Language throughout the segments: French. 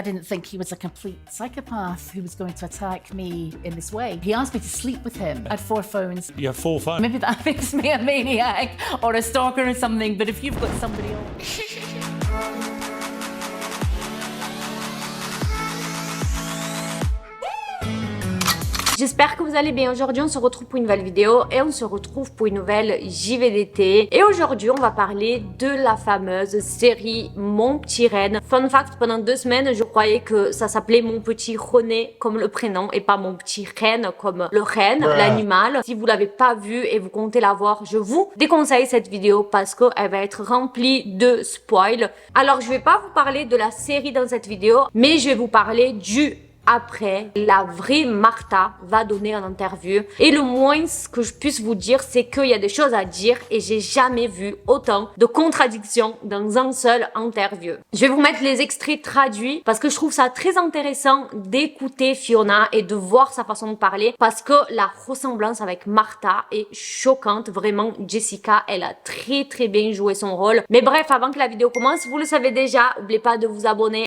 I didn't think he was a complete psychopath who was going to attack me in this way. He asked me to sleep with him. I had 4 phones. You have 4 phones? Maybe that makes me a maniac or a stalker or something, but if you've got somebody else... J'espère que vous allez bien. Aujourd'hui, on se retrouve pour une nouvelle vidéo et on se retrouve pour une nouvelle JVDT. Et aujourd'hui, on va parler de la fameuse série Mon Petit Renne. Fun fact, pendant 2 semaines, je croyais que ça s'appelait Mon Petit René comme le prénom et pas Mon Petit Renne comme le renne, l'animal. Si vous l'avez pas vu et vous comptez la voir, je vous déconseille cette vidéo parce qu'elle va être remplie de spoil. Alors, je vais pas vous parler de la série dans cette vidéo, mais je vais vous parler du après la vraie Martha va donner une interview. Et le moins que je puisse vous dire, c'est qu'il y a des choses à dire et j'ai jamais vu autant de contradictions dans un seul interview. Je vais vous mettre les extraits traduits parce que je trouve ça très intéressant d'écouter Fiona et de voir sa façon de parler parce que la ressemblance avec Martha est choquante. Vraiment, Jessica, elle a très bien joué son rôle. Mais bref, avant que la vidéo commence, vous le savez déjà, n'oubliez pas de vous abonner.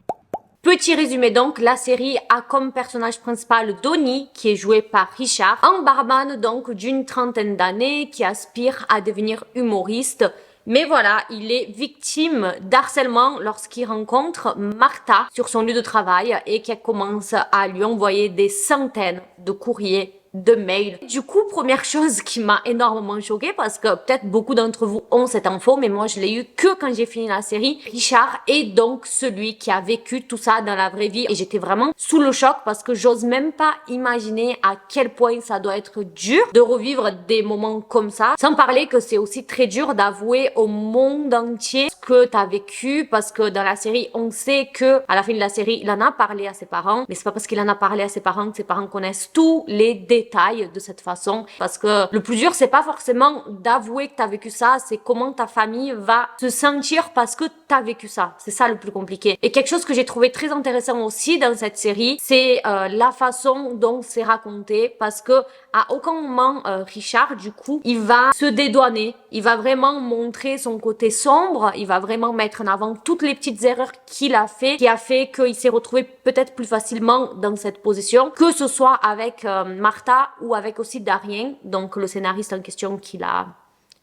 Petit résumé donc, la série a comme personnage principal Donnie, qui est joué par Richard, un barman donc d'une trentaine d'années qui aspire à devenir humoriste. Mais voilà, il est victime d'harcèlement lorsqu'il rencontre Martha sur son lieu de travail et qu'elle commence à lui envoyer des centaines de courriers, de mails. Du coup, première chose qui m'a énormément choquée parce que peut-être beaucoup d'entre vous ont cette info, mais moi je l'ai eu que quand j'ai fini la série. Richard est donc celui qui a vécu tout ça dans la vraie vie et j'étais vraiment sous le choc parce que j'ose même pas imaginer à quel point ça doit être dur de revivre des moments comme ça. Sans parler que c'est aussi très dur d'avouer au monde entier ce que t'as vécu parce que dans la série, on sait que à la fin de la série, il en a parlé à ses parents, mais c'est pas parce qu'il en a parlé à ses parents que ses parents connaissent tous les détails de cette façon parce que le plus dur c'est pas forcément d'avouer que t'as vécu ça, c'est comment ta famille va se sentir parce que t'as vécu ça. C'est ça le plus compliqué. Et quelque chose que j'ai trouvé très intéressant aussi dans cette série, c'est la façon dont c'est raconté parce que à aucun moment Richard du coup il va se dédouaner, il va vraiment montrer son côté sombre, il va vraiment mettre en avant toutes les petites erreurs qu'il a fait, qui a fait qu'il s'est retrouvé peut-être plus facilement dans cette position, que ce soit avec Martha ou avec aussi Darien, donc le scénariste en question qu'il a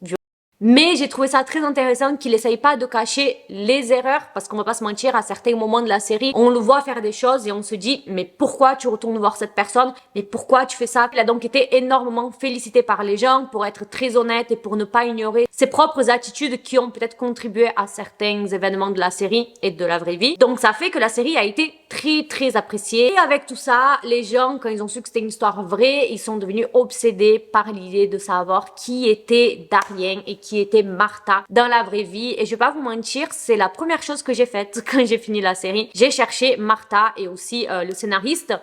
vu. Mais j'ai trouvé ça très intéressant qu'il essaye pas de cacher les erreurs parce qu'on va pas se mentir, à certains moments de la série, on le voit faire des choses et on se dit mais pourquoi tu retournes voir cette personne? Mais pourquoi tu fais ça? Il a donc été énormément félicité par les gens pour être très honnête et pour ne pas ignorer ses propres attitudes qui ont peut-être contribué à certains événements de la série et de la vraie vie. Donc ça fait que la série a été très appréciée. Et avec tout ça, les gens, quand ils ont su que c'était une histoire vraie, ils sont devenus obsédés par l'idée de savoir qui était Darien et qui était Martha dans la vraie vie. Et je vais pas vous mentir, c'est la première chose que j'ai faite quand j'ai fini la série. J'ai cherché Martha et aussi le scénariste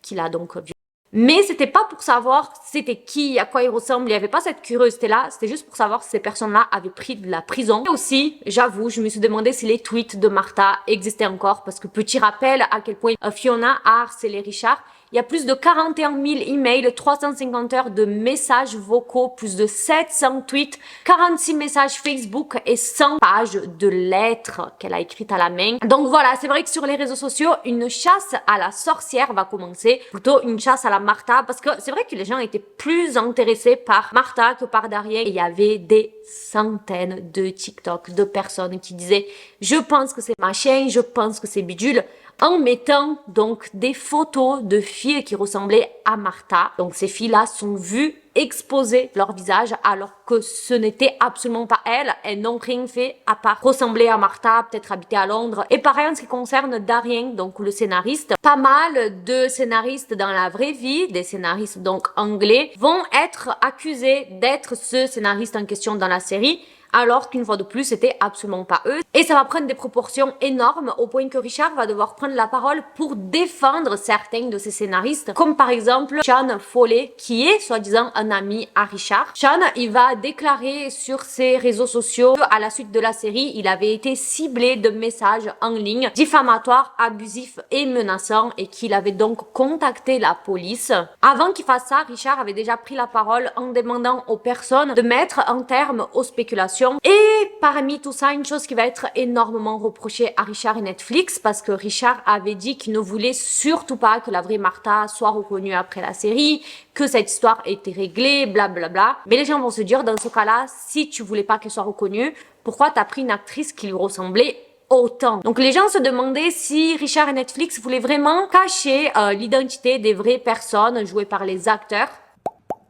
qui l'a donc vu. Mais c'était pas pour savoir c'était qui, à quoi il ressemble, il y avait pas cette curiosité là, c'était juste pour savoir si ces personnes-là avaient pris de la prison. Et aussi, j'avoue, je me suis demandé si les tweets de Martha existaient encore parce que petit rappel à quel point Fiona a harcelé Richard. Il y a plus de 41 000 emails, 350 heures de messages vocaux, plus de 700 tweets, 46 messages Facebook et 100 pages de lettres qu'elle a écrites à la main. Donc voilà, c'est vrai que sur les réseaux sociaux, une chasse à la sorcière va commencer, plutôt une chasse à la Martha, parce que c'est vrai que les gens étaient plus intéressés par Martha que par Darien. Et il y avait des centaines de TikTok de personnes qui disaient « Je pense que c'est machin, je pense que c'est bidule » en mettant donc des photos de filles qui ressemblaient à Martha. Donc ces filles-là sont vues exposer leur visage alors que ce n'était absolument pas elles. Elles n'ont rien fait à part ressembler à Martha, peut-être habiter à Londres. Et pareil en ce qui concerne Darien, donc le scénariste. Pas mal de scénaristes dans la vraie vie, des scénaristes donc anglais, vont être accusés d'être ce scénariste en question dans la série, alors qu'une fois de plus, c'était absolument pas eux. Et ça va prendre des proportions énormes au point que Richard va devoir prendre la parole pour défendre certains de ses scénaristes, comme par exemple Sean Foley, qui est soi-disant un ami à Richard. Sean, il va déclarer sur ses réseaux sociaux qu'à la suite de la série, il avait été ciblé de messages en ligne diffamatoires, abusifs et menaçants et qu'il avait donc contacté la police. Avant qu'il fasse ça, Richard avait déjà pris la parole en demandant aux personnes de mettre un terme aux spéculations relations. Et parmi tout ça, une chose qui va être énormément reprochée à Richard et Netflix, parce que Richard avait dit qu'il ne voulait surtout pas que la vraie Martha soit reconnue après la série, que cette histoire était réglée, blablabla. Mais les gens vont se dire, dans ce cas-là, si tu voulais pas qu'elle soit reconnue, pourquoi t'as pris une actrice qui lui ressemblait autant? Donc les gens se demandaient si Richard et Netflix voulaient vraiment cacher l'identité des vraies personnes jouées par les acteurs.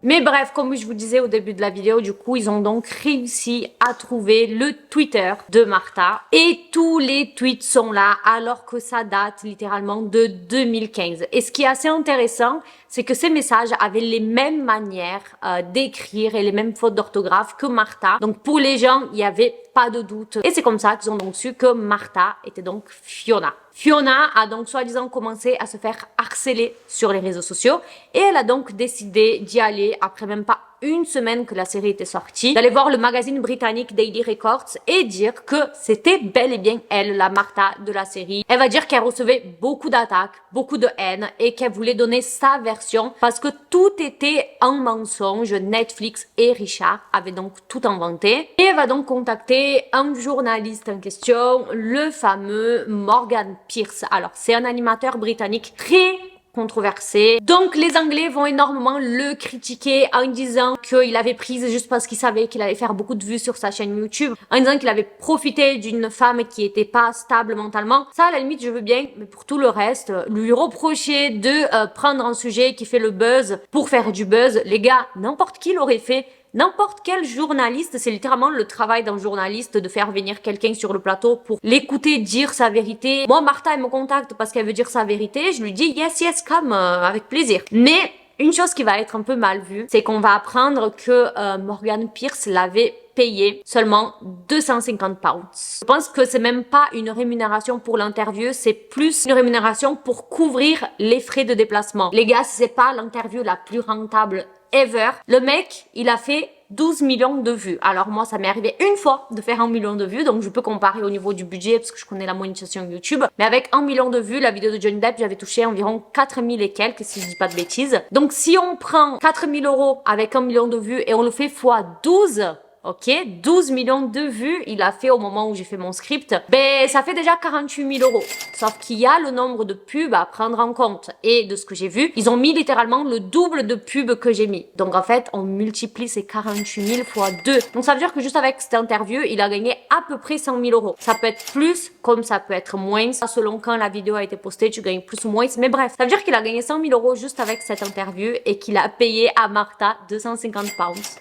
Mais bref, comme je vous disais au début de la vidéo, du coup, ils ont donc réussi à trouver le Twitter de Martha. Et tous les tweets sont là, alors que ça date littéralement de 2015. Et ce qui est assez intéressant, c'est que ces messages avaient les mêmes manières d'écrire et les mêmes fautes d'orthographe que Martha. Donc pour les gens, il n'y avait pas de doute. Et c'est comme ça qu'ils ont donc su que Martha était donc Fiona. Fiona a donc soi-disant commencé à se faire harceler sur les réseaux sociaux et elle a donc décidé d'y aller après même pas une semaine que la série était sortie, d'aller voir le magazine britannique Daily Records et dire que c'était bel et bien elle, la Martha de la série. Elle va dire qu'elle recevait beaucoup d'attaques, beaucoup de haine et qu'elle voulait donner sa version parce que tout était un mensonge. Netflix et Richard avaient donc tout inventé. Et elle va donc contacter un journaliste en question, le fameux Morgan Pierce. Alors, c'est un animateur britannique très controversé. Donc les Anglais vont énormément le critiquer en disant qu'il avait prise juste parce qu'il savait qu'il allait faire beaucoup de vues sur sa chaîne YouTube, en disant qu'il avait profité d'une femme qui était pas stable mentalement. Ça, à la limite, je veux bien, mais pour tout le reste, lui reprocher de prendre un sujet qui fait le buzz pour faire du buzz, les gars, n'importe qui l'aurait fait. N'importe quel journaliste, c'est littéralement le travail d'un journaliste de faire venir quelqu'un sur le plateau pour l'écouter dire sa vérité. Moi, Martha, elle me contacte parce qu'elle veut dire sa vérité. Je lui dis yes, yes, come, avec plaisir. Mais une chose qui va être un peu mal vue, c'est qu'on va apprendre que Morgan Pierce l'avait payé seulement 250 pounds. Je pense que c'est même pas une rémunération pour l'interview, c'est plus une rémunération pour couvrir les frais de déplacement. Les gars, c'est pas l'interview la plus rentable ever. Le mec, il a fait 12 millions de vues. Alors moi, ça m'est arrivé une fois de faire 1 million de vues, donc je peux comparer au niveau du budget parce que je connais la monétisation YouTube. Mais avec 1 million de vues, la vidéo de Johnny Depp, j'avais touché environ 4000 et quelques, si je dis pas de bêtises. Donc si on prend 4000 € avec 1 million de vues et on le fait fois 12, ok, 12 millions de vues, il a fait au moment où j'ai fait mon script, ben ça fait déjà 48 000 €. Sauf qu'il y a le nombre de pubs à prendre en compte. Et de ce que j'ai vu, ils ont mis littéralement le double de pubs que j'ai mis. Donc en fait, on multiplie ces 48 000 fois 2. Donc ça veut dire que juste avec cette interview, il a gagné à peu près 100 000 €. Ça peut être plus, comme ça peut être moins. Selon quand la vidéo a été postée, tu gagnes plus ou moins. Mais bref, ça veut dire qu'il a gagné 100 000 € juste avec cette interview et qu'il a payé à Martha 250 pounds.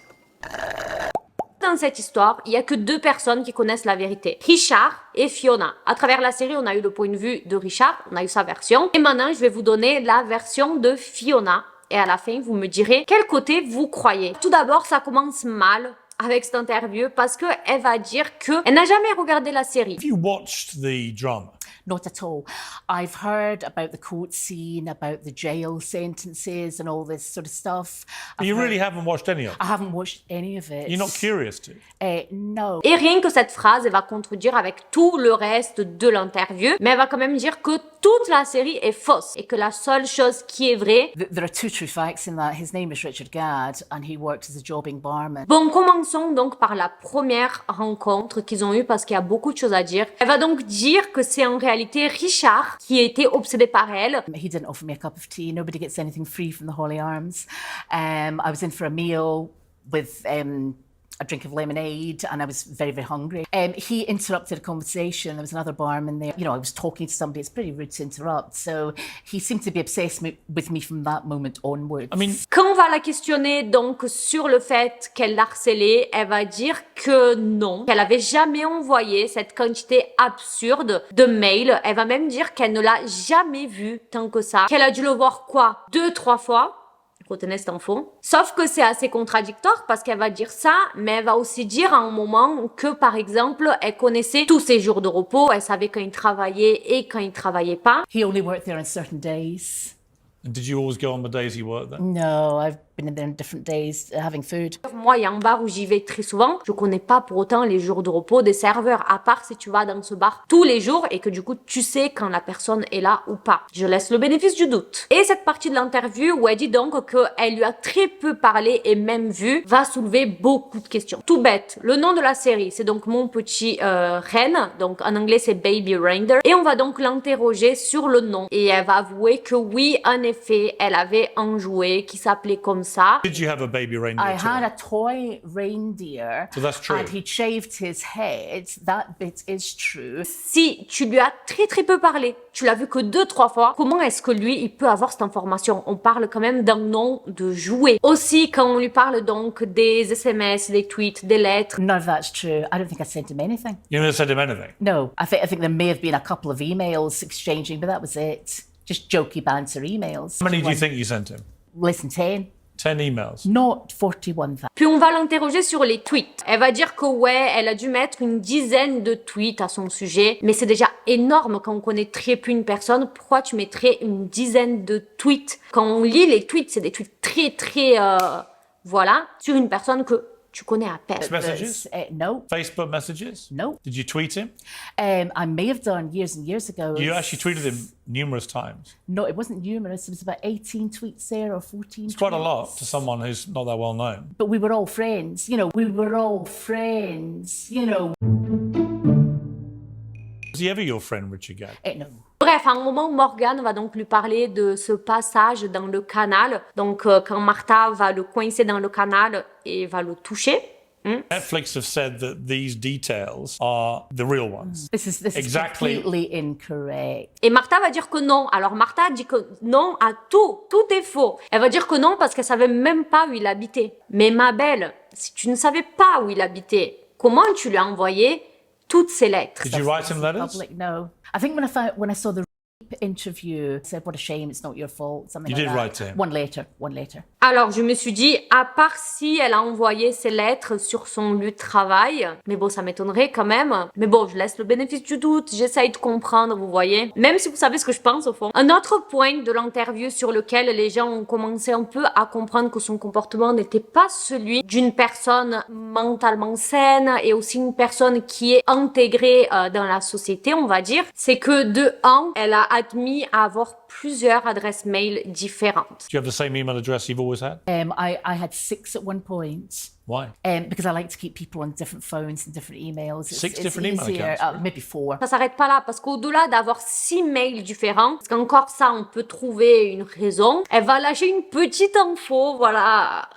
Dans cette histoire, il y a que 2 personnes qui connaissent la vérité. Richard et Fiona. À travers la série, on a eu le point de vue de Richard, on a eu sa version. Et maintenant, je vais vous donner la version de Fiona. Et à la fin, vous me direz quel côté vous croyez. Tout d'abord, ça commence mal avec cette interview parce que elle va dire que elle n'a jamais regardé la série. Have you watched the drama? Not at all. I've heard about the court scene, about the jail sentences and all this sort of stuff. But you really haven't watched any of it? I haven't watched any of it. You're not curious to? No. Et rien que cette phrase, elle va contredire avec tout le reste de l'interview, mais elle va quand même dire que toute la série est fausse et que la seule chose qui est vraie... There are 2 true facts in that. His name is Richard Gadd and he worked as a jobbing barman. Bon, commençons donc par la première rencontre qu'ils ont eue parce qu'il y a beaucoup de choses à dire. Elle va donc dire que c'est en réalité Richard qui était obsédé par elle. He didn't offer me a cup of tea. Nobody gets anything free from the Holy Arms. I was in for a meal with a drink of lemonade and I was very, very hungry. He interrupted a conversation. There was another barman there. You know, I was talking to somebody. It's pretty rude to interrupt. So he seemed to be obsessed with me from that moment onwards. I mean... Quand on va la questionner donc sur le fait qu'elle l'harcelait, elle va dire que non, qu'elle avait jamais envoyé cette quantité absurde de mails. Elle va même dire qu'elle ne l'a jamais vu tant que ça, qu'elle a dû le voir quoi, 2-3 fois. Retenez cette info. Sauf que c'est assez contradictoire parce qu'elle va dire ça, mais elle va aussi dire à un moment que, par exemple, elle connaissait tous ses jours de repos, elle savait quand il travaillait et quand il travaillait pas. He only worked there on certain days. And did you always go on the days he worked there? No, been in there on different days having food. Moi, il y a un bar où j'y vais très souvent. Je connais pas pour autant les jours de repos des serveurs, à part si tu vas dans ce bar tous les jours et que du coup, tu sais quand la personne est là ou pas. Je laisse le bénéfice du doute. Et cette partie de l'interview où elle dit donc qu'elle lui a très peu parlé et même vu, va soulever beaucoup de questions. Tout bête. Le nom de la série, c'est donc Mon Petit Renne. Donc en anglais, c'est Baby Reindeer. Et on va donc l'interroger sur le nom. Et elle va avouer que oui, en effet, elle avait un jouet qui s'appelait comme ça. Did you have a baby reindeer? I too? had a toy reindeer, So that's true. and he shaved his head. That bit is true. Si tu lui as très très peu parlé, tu l'as vu que 2-3 fois, comment est-ce que lui, il peut avoir cette information? On parle quand même d'un nom de jouet. Aussi, quand on lui parle donc des SMS, des tweets, des lettres, None of that's true. I don't think I sent him anything. You never said him anything. No, I think there may have been a couple of emails exchanging, but that was it. Just jokey banter emails. How many do you think you sent him? Listen, 10, 10 emails. not 41,000. Puis on va l'interroger sur les tweets. Elle va dire que ouais, elle a dû mettre une dizaine de tweets à son sujet, mais c'est déjà énorme quand on connaît très peu une personne. Pourquoi tu mettrais une dizaine de tweets? Quand on lit les tweets, c'est des tweets très voilà, sur une personne que tu connais à peine. Messages? No, Facebook messages? no. Did you tweet him? I may have done years and years ago. You actually tweeted him numerous times. No, it wasn't numerous. It was about 18 tweets there or 14. It's quite a lot to someone who's not that well known. But we were all friends. You know, we were all friends. You know. Was he ever your friend, Richard Gadd? No. Bref, à un moment, Morgan va donc lui parler de ce passage dans le canal. Donc, quand Martha va le coincer dans le canal et va le toucher. Netflix have said that these details are the real ones. This is Exactly. completely incorrect. Et Martha va dire que non. Alors Martha dit que non à tout. Tout est faux. Elle va dire que non parce qu'elle savait même pas où il habitait. Mais ma belle, si tu ne savais pas où il habitait, comment tu lui as envoyé toutes ces lettres? Did you write him letters? Public, no. I think when I saw the interview, I said, "What a shame, it's not your fault." Something You like did that. write to him. One later. Alors je me suis dit, à part si elle a envoyé ses lettres sur son lieu de travail, mais bon, ça m'étonnerait quand même. Mais bon, je laisse le bénéfice du doute, j'essaye de comprendre, vous voyez. Même si vous savez ce que je pense au fond. Un autre point de l'interview sur lequel les gens ont commencé un peu à comprendre que son comportement n'était pas celui d'une personne mentalement saine et aussi une personne qui est intégrée dans la société, on va dire, c'est que de un, elle a admis avoir plusieurs adresses mail différentes. Do you have the same email address you've always had? I had 6 at one point. Why? Because I like to keep people on different phones and different emails. Six different email easier. accounts? Maybe 4. Ça s'arrête pas là, parce qu'au-delà d'avoir 6 mails différents, parce qu'encore ça, on peut trouver une raison, elle va lâcher une petite info, voilà,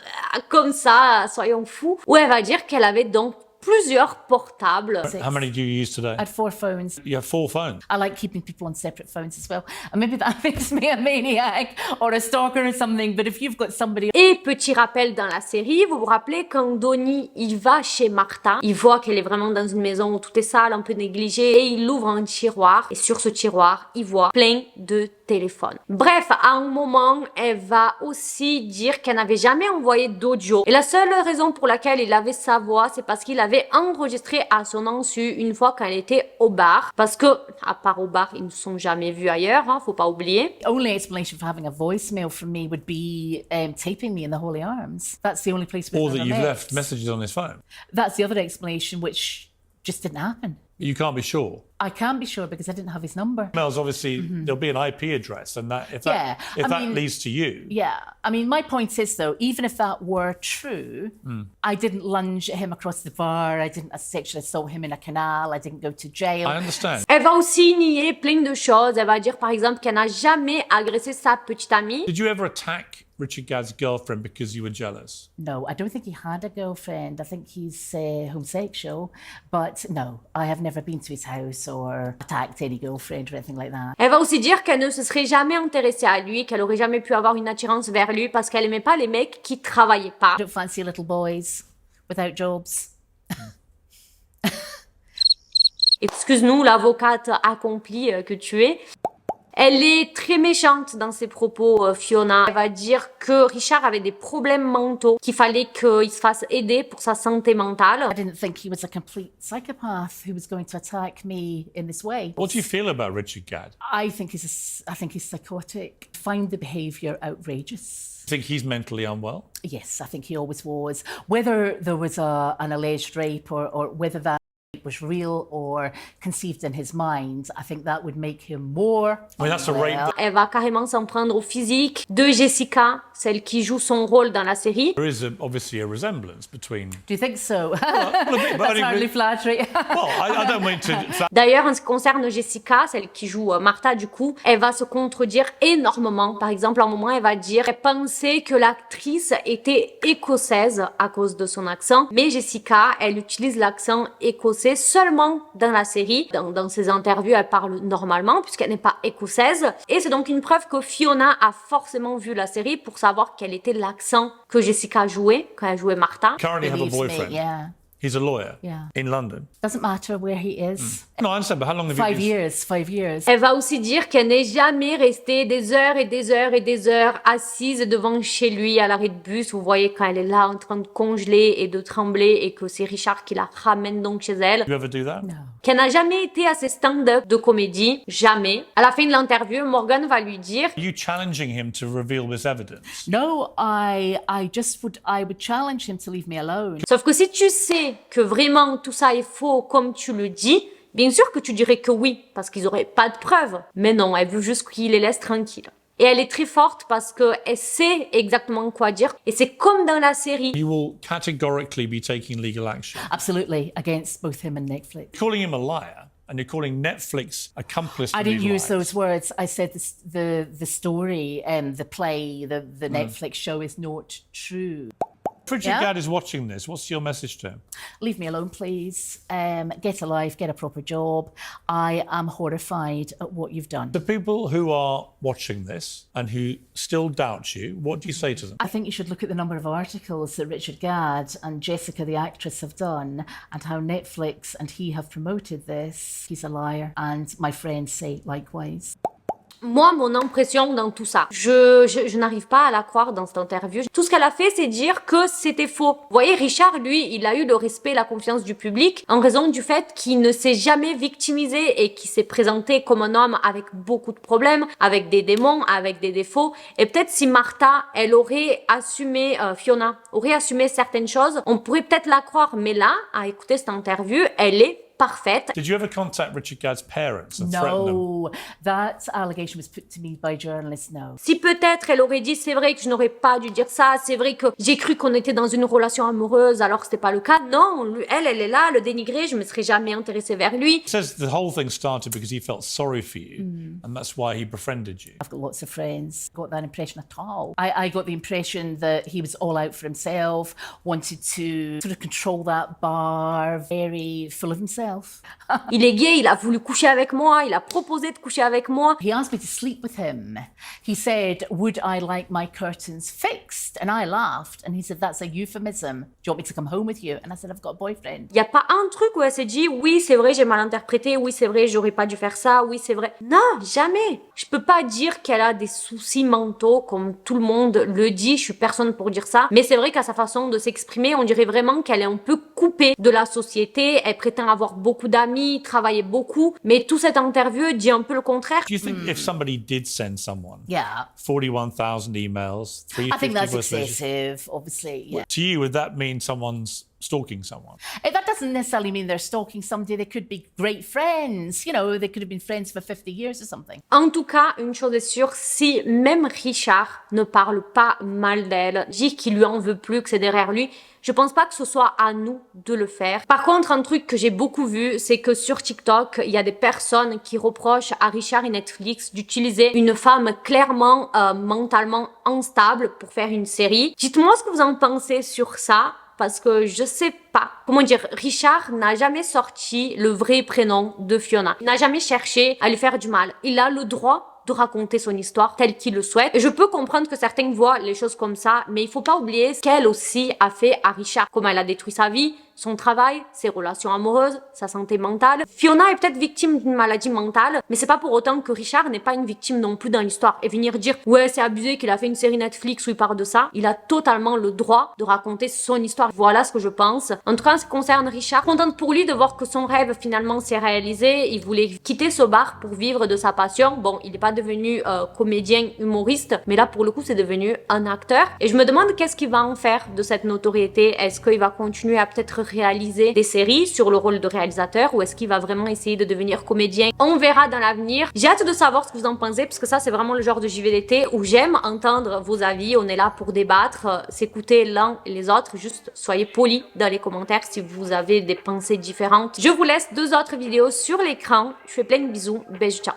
comme ça, soyons fous, où elle va dire qu'elle avait donc plusieurs portables. How many do you use today? I had 4 phones. You have 4 phones. I like keeping people on separate phones as well. And maybe that makes me a maniac or a stalker or something, but if you've got somebody... Et petit rappel dans la série, vous vous rappelez quand Donnie, il va chez Martha, il voit qu'elle est vraiment dans une maison où tout est sale, un peu négligé, et il ouvre un tiroir, et sur ce tiroir, il voit plein de téléphones. Bref, à un moment, elle va aussi dire qu'elle n'avait jamais envoyé d'audio. Et la seule raison pour laquelle il avait sa voix, c'est parce qu'il avait enregistré à son insu une fois quand elle était au bar. Parce que, à part au bar, ils ne sont jamais vus ailleurs, hein, faut pas oublier. The only explanation for having a voicemail from me would be taping me in the Holy Arms. That's the only place we've Or ever that you've met. left messages on his phone. That's the other explanation, which just didn't happen. You can't be sure. I can't be sure because I didn't have his number. Emails, obviously, there'll be an IP address, and that if Yeah, that, I that mean- leads to you, Yeah, I mean, my point is though, even if that were true, I didn't lunge at him across the bar. I didn't sexually assault him in a canal. I didn't go to jail. I understand. Elle va aussi nier plein de choses. Elle va dire par exemple qu'elle n'a jamais agressé sa petite amie. Did you ever attack Richard Gadd's girlfriend because you were jealous? No, I don't think he had a girlfriend. I think he's homosexual. But no, I have never been to his house or attacked any girlfriend or anything like that. Elle va aussi dire qu'elle ne se serait jamais intéressée à lui, qu'elle aurait jamais pu avoir une attirance vers lui parce qu'elle aimait pas les mecs qui travaillaient pas. I don't fancy little boys without jobs. Excuse-nous, l'avocate accomplie que tu es. Elle est très méchante dans ses propos, Fiona. Elle va dire que Richard avait des problèmes mentaux, qu'il fallait qu'il se fasse aider pour sa santé mentale. I didn't think he was a complete psychopath who was going to attack me in this way. What do you feel about Richard Gadd? I think he's psychotic. I find the behaviour outrageous. Think he's mentally unwell? Yes, I think he always was. Whether there was an alleged rape or whether that was real or conceived in his mind, I think that would make him more. I mean, that's a rape. Elle va carrément s'en prendre au physique de Jessica, celle qui joue son rôle dans la série. There is obviously a resemblance between. Do you think so? Well, a bit, but That's only- hardly flattering. well, I don't mean to. D'ailleurs, en ce qui concerne Jessica, celle qui joue Martha du coup, elle va se contredire énormément. Par exemple, à un moment, elle va dire qu'elle pensait que l'actrice était écossaise à cause de son accent. Mais Jessica, elle utilise l'accent écossais seulement dans la série. Dans ses interviews, elle parle normalement puisqu'elle n'est pas écossaise. Et c'est donc une preuve que Fiona a forcément vu la série pour savoir quel était l'accent que Jessica jouait quand elle jouait Martha. Currently have a Believes me, boyfriend. yeah. He's a lawyer Yeah. in London. Doesn't matter where he is. No, I understand, but how long have you 5 been? years, 5 years. Elle va aussi dire qu'elle n'est jamais restée des heures et des heures et des heures assise devant chez lui à l'arrêt de bus. Vous voyez quand elle est là en train de congeler et de trembler et que c'est Richard qui la ramène donc chez elle. You ever do that? No. Qu'elle n'a jamais été à ses stand-up de comédie. Jamais. À la fin de l'interview, Morgan va lui dire Are you challenging him to reveal this evidence? No, I would challenge him to leave me alone. sauf que si tu sais que vraiment tout ça est faux comme tu le dis, bien sûr que tu dirais que oui, parce qu'ils auraient pas de preuves. Mais non, elle veut juste qu'il les laisse tranquilles. Et elle est très forte parce qu'elle sait exactement quoi dire. Et c'est comme dans la série. You will categorically be taking legal action. Absolutely, against both him and Netflix. Calling him a liar and you're calling Netflix accomplice to I didn't these use lies. those words. I said the story, the play, the Netflix show is not true. If Richard Yeah? Gadd is watching this, what's your message to him? Leave me alone, please. Get a life, get a proper job. I am horrified at what you've done. The people who are watching this and who still doubt you, what do you say to them? I think you should look at the number of articles that Richard Gadd and Jessica, the actress, have done and how Netflix and he have promoted this. He's a liar, and my friends say likewise. Moi, mon impression dans tout ça, je n'arrive pas à la croire dans cette interview. Tout ce qu'elle a fait, c'est dire que c'était faux. Vous voyez, Richard, lui, il a eu le respect et la confiance du public en raison du fait qu'il ne s'est jamais victimisé et qu'il s'est présenté comme un homme avec beaucoup de problèmes, avec des démons, avec des défauts. Et peut-être si Martha, elle aurait assumé, Fiona, aurait assumé certaines choses, on pourrait peut-être la croire. Mais là, à écouter cette interview, elle est parfaite. Did you ever contact Richard Gadd's parents and threaten them? No, that allegation was put to me by journalists. No. Si peut-être elle aurait dit c'est vrai que je n'aurais pas dû dire ça, c'est vrai que j'ai cru qu'on était dans une relation amoureuse alors que c'était pas le cas. Non, elle est là, le dénigrer, je me serais jamais intéressée vers lui. He says the whole thing started because he felt sorry for you and that's why he befriended you. I've got lots of friends. Got that impression at all. I got the impression that he was all out for himself, wanted to sort of control that bar, very full of himself. Il est gay, il a voulu coucher avec moi, il a proposé de coucher avec moi. He asked me to sleep with him. He said, would I like my curtains fixed? And I laughed. And he said, that's a euphemism. Do you want me to come home with you? And I said, I've got a boyfriend. Il y a pas un truc où elle s'est dit oui c'est vrai j'ai mal interprété, oui c'est vrai j'aurais pas dû faire ça, oui c'est vrai. Non, jamais. Je peux pas dire qu'elle a des soucis mentaux comme tout le monde le dit, je suis personne pour dire ça. Mais c'est vrai qu'à sa façon de s'exprimer, on dirait vraiment qu'elle est un peu coupée de la société. Elle prétend avoir beaucoup d'amis, travailler beaucoup. Mais toute cette interview dit un peu le contraire. Do you think if somebody did send someone Yeah. 41,000 emails, I think 350 that's voice messages, excessive, obviously. Yeah. to you, would that mean someone's stalking someone? That doesn't necessarily mean they're stalking somebody. They could be great friends. You know, they could have been friends for 50 years or something. En tout cas, une chose est sûre, si même Richard ne parle pas mal d'elle, dit qu'il lui en veut plus, que c'est derrière lui, je pense pas que ce soit à nous de le faire. Par contre, un truc que j'ai beaucoup vu, c'est que sur TikTok, il y a des personnes qui reprochent à Richard et Netflix d'utiliser une femme clairement mentalement instable pour faire une série. Dites-moi ce que vous en pensez sur ça. Parce que je sais pas. Comment dire, Richard n'a jamais sorti le vrai prénom de Fiona. Il n'a jamais cherché à lui faire du mal. Il a le droit de raconter son histoire telle qu'il le souhaite. Et je peux comprendre que certains voient les choses comme ça, mais il faut pas oublier ce qu'elle aussi a fait à Richard. Comment elle a détruit sa vie, son travail, ses relations amoureuses, sa santé mentale. Fiona est peut-être victime d'une maladie mentale, mais c'est pas pour autant que Richard n'est pas une victime non plus dans l'histoire. Et venir dire « ouais, c'est abusé qu'il a fait une série Netflix où il parle de ça », il a totalement le droit de raconter son histoire. Voilà ce que je pense. En tout cas, en ce qui concerne Richard, contente pour lui de voir que son rêve finalement s'est réalisé. Il voulait quitter ce bar pour vivre de sa passion. Bon, il n'est pas devenu comédien, humoriste, mais là pour le coup c'est devenu un acteur. Et je me demande qu'est-ce qu'il va en faire de cette notoriété. Est-ce qu'il va continuer à peut-être réaliser des séries sur le rôle de réalisateur ou est-ce qu'il va vraiment essayer de devenir comédien? On verra dans l'avenir. J'ai hâte de savoir ce que vous en pensez parce que ça c'est vraiment le genre de JVDT où j'aime entendre vos avis. On est là pour débattre, s'écouter l'un et les autres. Juste soyez polis dans les commentaires si vous avez des pensées différentes. Je vous laisse 2 autres vidéos sur l'écran. Je fais plein de bisous. Bisous, ciao.